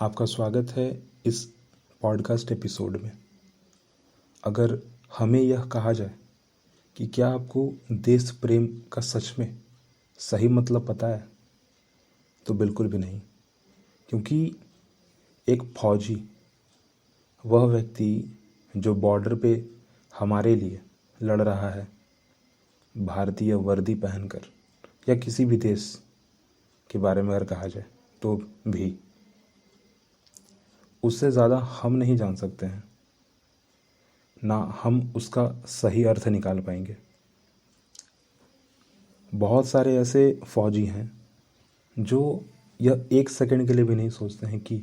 आपका स्वागत है इस पॉडकास्ट एपिसोड में। अगर हमें यह कहा जाए कि क्या आपको देश प्रेम का सच में सही मतलब पता है, तो बिल्कुल भी नहीं। क्योंकि एक फौजी, वह व्यक्ति जो बॉर्डर पे हमारे लिए लड़ रहा है, भारतीय वर्दी पहनकर, या किसी भी देश के बारे में अगर कहा जाए तो भी उससे ज़्यादा हम नहीं जान सकते हैं, ना हम उसका सही अर्थ निकाल पाएंगे। बहुत सारे ऐसे फौजी हैं जो यह एक सेकंड के लिए भी नहीं सोचते हैं कि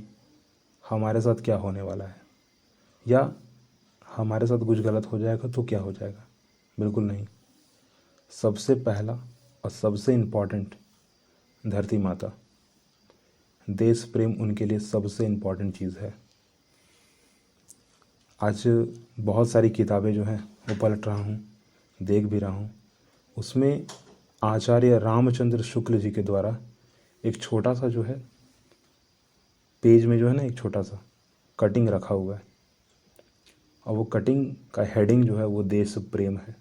हमारे साथ क्या होने वाला है, या हमारे साथ कुछ गलत हो जाएगा तो क्या हो जाएगा। बिल्कुल नहीं। सबसे पहला और सबसे इम्पॉर्टेंट धरती माता, देश प्रेम उनके लिए सबसे इम्पॉर्टेंट चीज़ है। आज बहुत सारी किताबें जो हैं वो पलट रहा हूँ, देख भी रहा हूँ। उसमें आचार्य रामचंद्र शुक्ल जी के द्वारा एक छोटा सा जो है पेज में जो है ना, एक छोटा सा कटिंग रखा हुआ है, और वो कटिंग का हेडिंग जो है वो देश प्रेम है।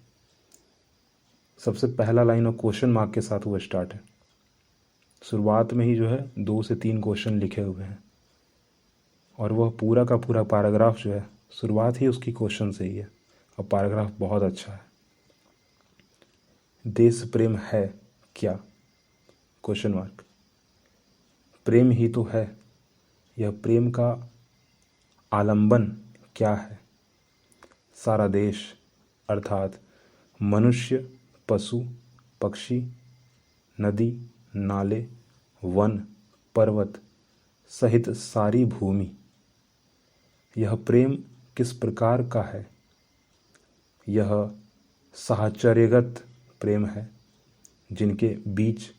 सबसे पहला लाइन और क्वेश्चन मार्क के साथ वो स्टार्ट है। शुरुआत में ही जो है 2 से 3 क्वेश्चन लिखे हुए हैं, और वह पूरा का पूरा पैराग्राफ जो है शुरुआत ही उसकी क्वेश्चन से ही है, और पैराग्राफ बहुत अच्छा है। देश प्रेम है क्या? Question mark. प्रेम ही तो है। यह प्रेम का आलंबन क्या है? सारा देश, अर्थात मनुष्य, पशु, पक्षी, नदी, नाले, वन, पर्वत सहित सारी भूमि। यह प्रेम किस प्रकार का है? यह साहचर्यगत प्रेम है, जिनके बीच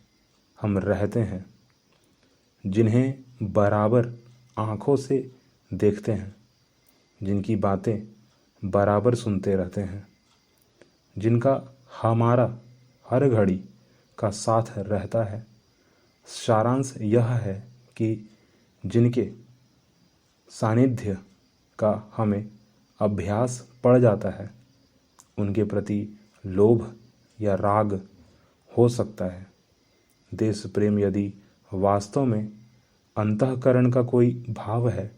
हम रहते हैं, जिन्हें बराबर आँखों से देखते हैं, जिनकी बातें बराबर सुनते रहते हैं, जिनका हमारा हर घड़ी का साथ रहता है। सारांश यह है कि जिनके सानिध्य का हमें अभ्यास पड़ जाता है, उनके प्रति लोभ या राग हो सकता है। देश प्रेम यदि वास्तव में अंतःकरण का कोई भाव है,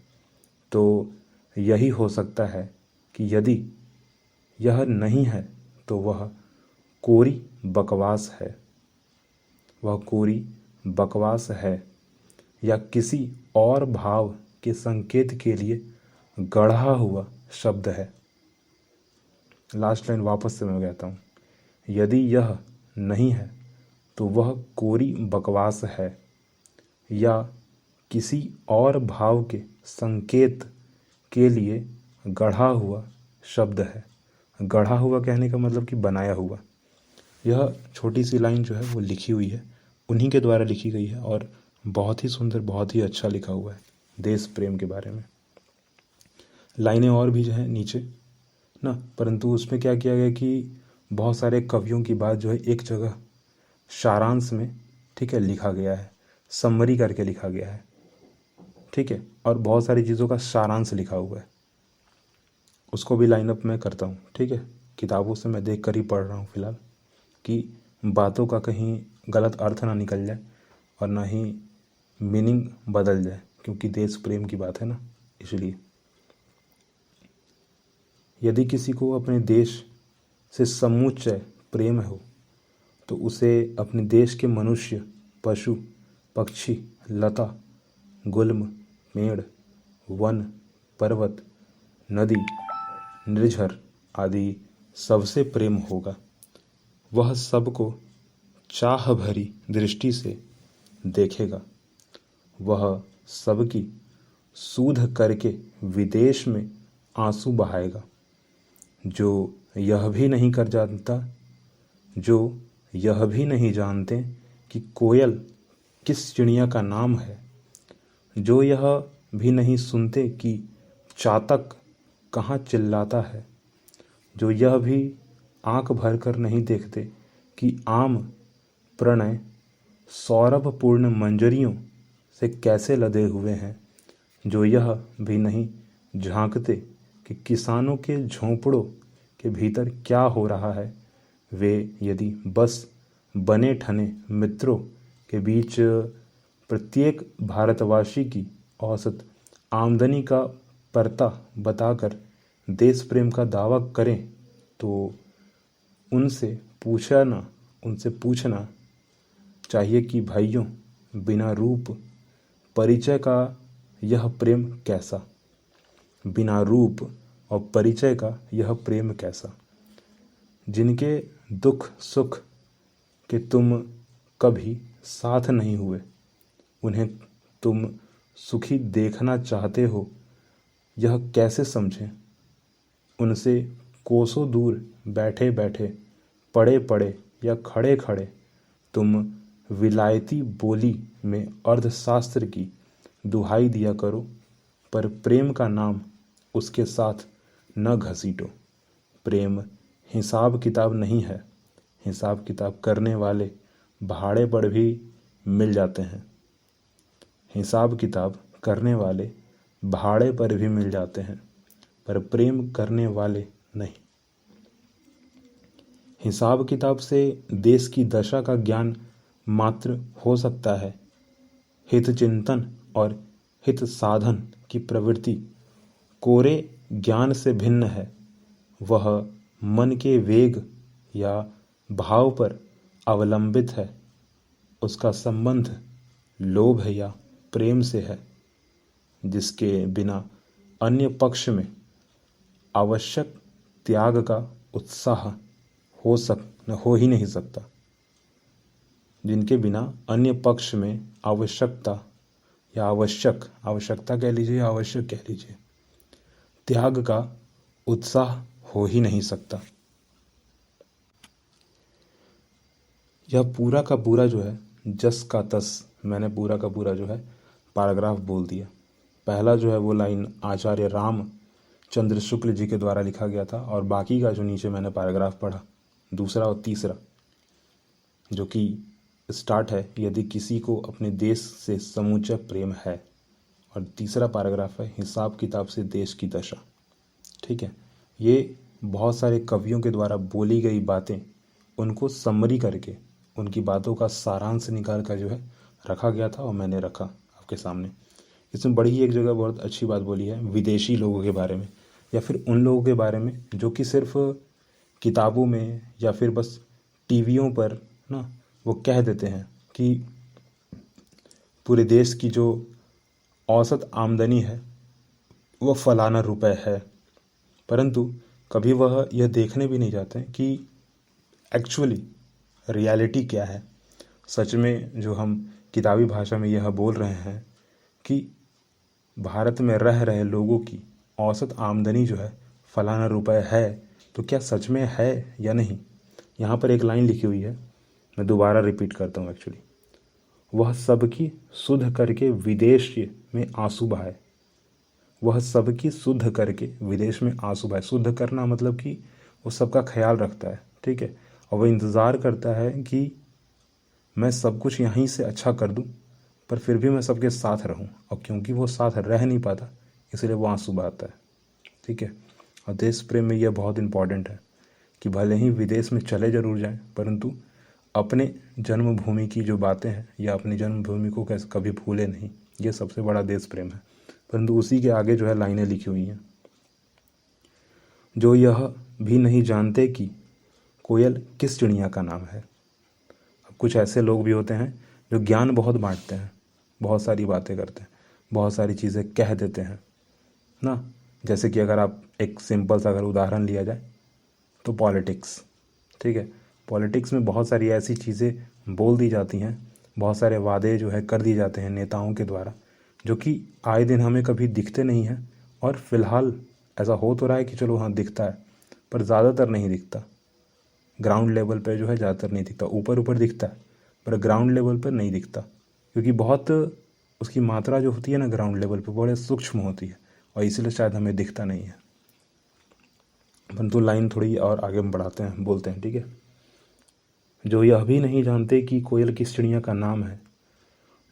तो यही हो सकता है कि यदि यह नहीं है तो वह कोरी बकवास है। वह कोरी बकवास है, या किसी और भाव के संकेत के लिए गढ़ा हुआ शब्द है। लास्ट लाइन वापस से मैं कहता हूँ, यदि यह नहीं है तो वह कोरी बकवास है, या किसी और भाव के संकेत के लिए गढ़ा हुआ शब्द है। गढ़ा हुआ कहने का मतलब कि बनाया हुआ। यह छोटी सी लाइन जो है वो लिखी हुई है, उन्हीं के द्वारा लिखी गई है, और बहुत ही सुंदर, बहुत ही अच्छा लिखा हुआ है देश प्रेम के बारे में। लाइनें और भी जो है नीचे ना, परंतु उसमें क्या किया गया कि बहुत सारे कवियों की बात जो है एक जगह सारांश में, ठीक है, लिखा गया है, समरी करके लिखा गया है, ठीक है, और बहुत सारी चीज़ों का सारांश लिखा हुआ है। उसको भी लाइन अप मैं करता हूँ, ठीक है। किताबों से मैं देख कर ही पढ़ रहा हूँ फिलहाल, कि बातों का कहीं गलत अर्थ ना निकल जाए और ना ही मीनिंग बदल जाए, क्योंकि देश प्रेम की बात है ना, इसलिए। यदि किसी को अपने देश से समुच्चय प्रेम हो, तो उसे अपने देश के मनुष्य, पशु, पक्षी, लता, गुल्म, पेड़, वन, पर्वत, नदी, निर्झर आदि सबसे प्रेम होगा। वह सबको चाह भरी दृष्टि से देखेगा। वह सबकी सूध करके विदेश में आंसू बहाएगा। जो यह भी नहीं कर जानता, जो यह भी नहीं जानते कि कोयल किस चिड़िया का नाम है, जो यह भी नहीं सुनते कि चातक कहाँ चिल्लाता है, जो यह भी आंख भर कर नहीं देखते कि आम प्रणय सौरभपूर्ण मंजरियों से कैसे लदे हुए हैं, जो यह भी नहीं झांकते कि किसानों के झोंपड़ों के भीतर क्या हो रहा है। वे यदि बस बने ठने मित्रों के बीच प्रत्येक भारतवासी की औसत आमदनी का परता बताकर देश प्रेम का दावा करें तो उनसे पूछना चाहिए कि भाइयों, बिना रूप परिचय का यह प्रेम कैसा, बिना रूप और परिचय का यह प्रेम कैसा। जिनके दुख सुख के तुम कभी साथ नहीं हुए, उन्हें तुम सुखी देखना चाहते हो, यह कैसे समझें। उनसे कोसों दूर बैठे बैठे, पड़े पड़े या खड़े खड़े तुम विलायती बोली में अर्थशास्त्र की दुहाई दिया करो, पर प्रेम का नाम उसके साथ न घसीटो। प्रेम हिसाब किताब नहीं है। हिसाब किताब करने वाले भाड़े पर भी मिल जाते हैं। हिसाब किताब करने वाले भाड़े पर भी मिल जाते हैं, पर प्रेम करने वाले नहीं। हिसाब किताब से देश की दशा का ज्ञान मात्र हो सकता है। हित चिंतन और हित साधन की प्रवृत्ति कोरे ज्ञान से भिन्न है। वह मन के वेग या भाव पर अवलंबित है। उसका संबंध लोभ या प्रेम से है, जिसके बिना अन्य पक्ष में आवश्यक त्याग का उत्साह हो ही नहीं सकता। जिनके बिना अन्य पक्ष में आवश्यकता या आवश्यकता कह लीजिए या आवश्यक कह लीजिए, त्याग का उत्साह हो ही नहीं सकता। यह पूरा का पूरा जो है जस का तस मैंने पूरा का पूरा जो है पैराग्राफ बोल दिया। पहला जो है वो लाइन आचार्य रामचंद्र शुक्ल जी के द्वारा लिखा गया था, और बाकी का जो नीचे मैंने पैराग्राफ पढ़ा, दूसरा और तीसरा, जो कि स्टार्ट है यदि किसी को अपने देश से समूचा प्रेम है, और तीसरा पैराग्राफ है हिसाब किताब से देश की दशा। ठीक है, ये बहुत सारे कवियों के द्वारा बोली गई बातें, उनको समरी करके उनकी बातों का सारांश निकाल कर जो है रखा गया था, और मैंने रखा आपके सामने। इसमें बड़ी ही एक जगह बहुत अच्छी बात बोली है विदेशी लोगों के बारे में, या फिर उन लोगों के बारे में जो कि सिर्फ किताबों में या फिर बस टीवियों पर ना वो कह देते हैं कि पूरे देश की जो औसत आमदनी है वह फलाना रुपए है, परंतु कभी वह यह देखने भी नहीं जाते हैं कि एक्चुअली रियलिटी क्या है। सच में जो हम किताबी भाषा में यह बोल रहे हैं कि भारत में रह रहे लोगों की औसत आमदनी जो है फलाना रुपए है, तो क्या सच में है या नहीं। यहाँ पर एक लाइन लिखी हुई है, मैं दोबारा रिपीट करता हूँ एक्चुअली। वह सबकी सुध करके विदेश में आंसू बहाए। वह सबकी शुद्ध करके विदेश में आंसू बहाए। शुद्ध करना मतलब कि वो सबका ख्याल रखता है, ठीक है, और वह इंतज़ार करता है कि मैं सब कुछ यहीं से अच्छा कर दूं, पर फिर भी मैं सबके साथ रहूं, और क्योंकि वो साथ रह नहीं पाता इसलिए वो आंसू बहाता है। ठीक है, और देश प्रेम में यह बहुत इम्पॉर्टेंट है कि भले ही विदेश में चले जरूर जाएं, परंतु अपने जन्मभूमि की जो बातें हैं या अपनी जन्मभूमि को कैसे कभी भूले नहीं, ये सबसे बड़ा देश प्रेम है। परंतु उसी के आगे जो है लाइनें लिखी हुई हैं, जो यह भी नहीं जानते कि कोयल किस चिड़िया का नाम है। अब कुछ ऐसे लोग भी होते हैं जो ज्ञान बहुत बांटते हैं, बहुत सारी बातें करते हैं, बहुत सारी चीज़ें कह देते हैं ना। जैसे कि अगर आप एक सिंपल सा अगर उदाहरण लिया जाए तो पॉलिटिक्स, ठीक है, पॉलिटिक्स में बहुत सारी ऐसी चीज़ें बोल दी जाती हैं, बहुत सारे वादे जो है कर दिए जाते हैं नेताओं के द्वारा, जो कि आए दिन हमें कभी दिखते नहीं हैं, और फिलहाल ऐसा हो तो रहा है कि चलो हाँ दिखता है, पर ज़्यादातर नहीं दिखता। ग्राउंड लेवल पे जो है ज़्यादातर नहीं दिखता, ऊपर ऊपर दिखता है पर ग्राउंड लेवल पर नहीं दिखता, क्योंकि बहुत उसकी मात्रा जो होती है ना ग्राउंड लेवल पे बड़े सूक्ष्म होती है, और इसलिए शायद हमें दिखता नहीं है। परंतु लाइन थोड़ी और आगे बढ़ाते हैं, बोलते हैं, ठीक है। जो यह भी नहीं जानते कि कोयल किस चिड़िया का नाम है,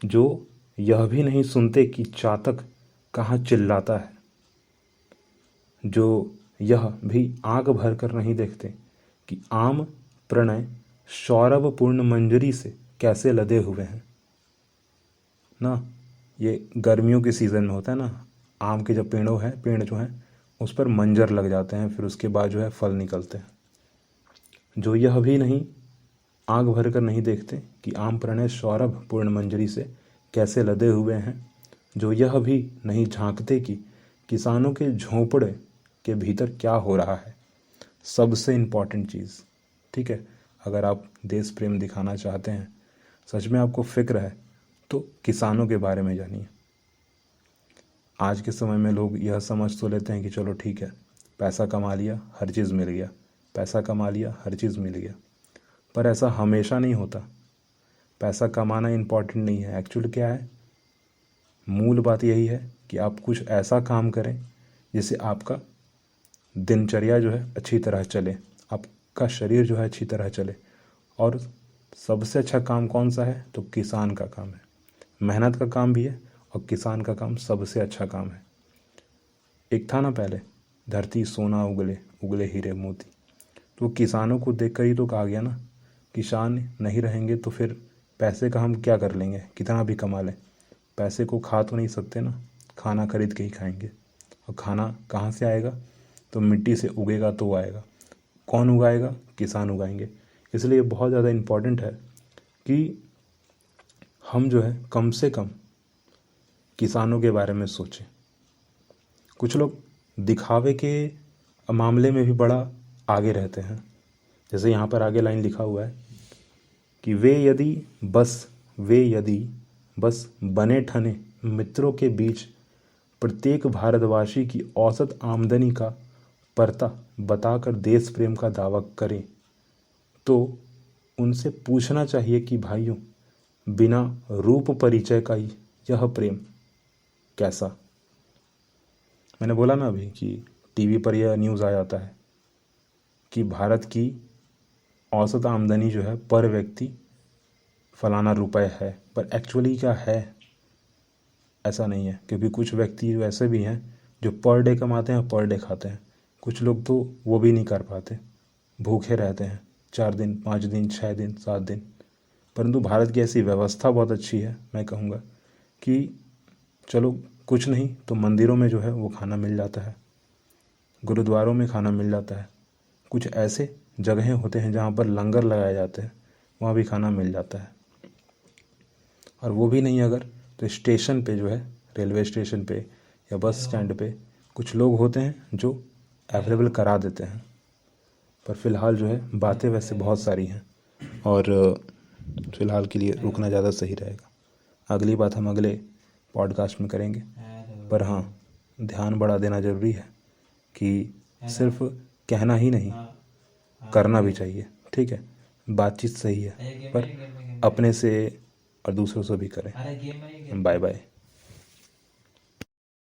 जो यह भी नहीं सुनते कि चातक कहाँ चिल्लाता है, जो यह भी आँख भर कर नहीं देखते कि आम प्रणय सौरभ पूर्ण मंजरी से कैसे लदे हुए हैं ना। ये गर्मियों के सीज़न में होता है ना, आम के जब पेड़ जो हैं उस पर मंजर लग जाते हैं, फिर उसके बाद जो है फल निकलते हैं। जो यह भी नहीं आँख भर कर नहीं देखते कि आम प्रणय सौरभ पूर्ण मंजरी से कैसे लदे हुए हैं, जो यह भी नहीं झांकते कि किसानों के झोंपड़े के भीतर क्या हो रहा है। सबसे इम्पॉर्टेंट चीज़, ठीक है, अगर आप देश प्रेम दिखाना चाहते हैं, सच में आपको फिक्र है, तो किसानों के बारे में जानिए। आज के समय में लोग यह समझ तो लेते हैं कि चलो ठीक है, पैसा कमा लिया हर चीज़ मिल गया, पैसा कमा लिया हर चीज़ मिल गया, पर ऐसा हमेशा नहीं होता। पैसा कमाना इम्पॉर्टेंट नहीं है, एक्चुअली क्या है, मूल बात यही है कि आप कुछ ऐसा काम करें जिससे आपका दिनचर्या जो है अच्छी तरह चले, आपका शरीर जो है अच्छी तरह चले। और सबसे अच्छा काम कौन सा है, तो किसान का काम है। मेहनत का काम भी है और किसान का काम सबसे अच्छा काम है। एक था ना पहले, धरती सोना उगले उगले हीरे मोती, तो किसानों को देखकर ही तो कहा गया ना, किसान नहीं रहेंगे तो फिर पैसे का हम क्या कर लेंगे, कितना भी कमा लें, पैसे को खा तो नहीं सकते ना, खाना खरीद के ही खाएंगे। और खाना कहाँ से आएगा, तो मिट्टी से उगेगा तो आएगा। कौन उगाएगा, किसान उगाएंगे। इसलिए बहुत ज़्यादा इम्पॉर्टेंट है कि हम जो है कम से कम किसानों के बारे में सोचें। कुछ लोग दिखावे के मामले में भी बड़ा आगे रहते हैं। जैसे यहाँ पर आगे लाइन लिखा हुआ है कि वे यदि बस बने ठने मित्रों के बीच प्रत्येक भारतवासी की औसत आमदनी का परता बताकर देश प्रेम का दावा करें, तो उनसे पूछना चाहिए कि भाइयों, बिना रूप परिचय का यह प्रेम कैसा। मैंने बोला ना अभी कि टीवी पर यह न्यूज़ आ जाता है कि भारत की औसत आमदनी जो है पर व्यक्ति फलाना रुपए है, पर एक्चुअली क्या है ऐसा नहीं है। क्योंकि कुछ व्यक्ति वैसे भी हैं जो पर डे कमाते हैं, पर डे खाते हैं। कुछ लोग तो वो भी नहीं कर पाते, भूखे रहते हैं 4 दिन 5 दिन 6 दिन 7 दिन। परंतु भारत की ऐसी व्यवस्था बहुत अच्छी है, मैं कहूँगा कि चलो कुछ नहीं तो मंदिरों में जो है वो खाना मिल जाता है, गुरुद्वारों में खाना मिल जाता है। कुछ ऐसे जगहें होते हैं जहाँ पर लंगर लगाए जाते हैं, वहाँ भी खाना मिल जाता है। और वो भी नहीं अगर, तो स्टेशन पे जो है, रेलवे स्टेशन पे या बस स्टैंड पे कुछ लोग होते हैं जो अवेलेबल करा देते हैं। पर फ़िलहाल जो है बातें वैसे बहुत सारी हैं और फ़िलहाल के लिए रुकना ज़्यादा सही रहेगा। अगली बात हम अगले पॉडकास्ट में करेंगे। पर हाँ, ध्यान बड़ा देना ज़रूरी है कि सिर्फ कहना ही नहीं, करना भी चाहिए। ठीक है, बातचीत सही है, पर अपने से और दूसरों से भी करें। Bye bye.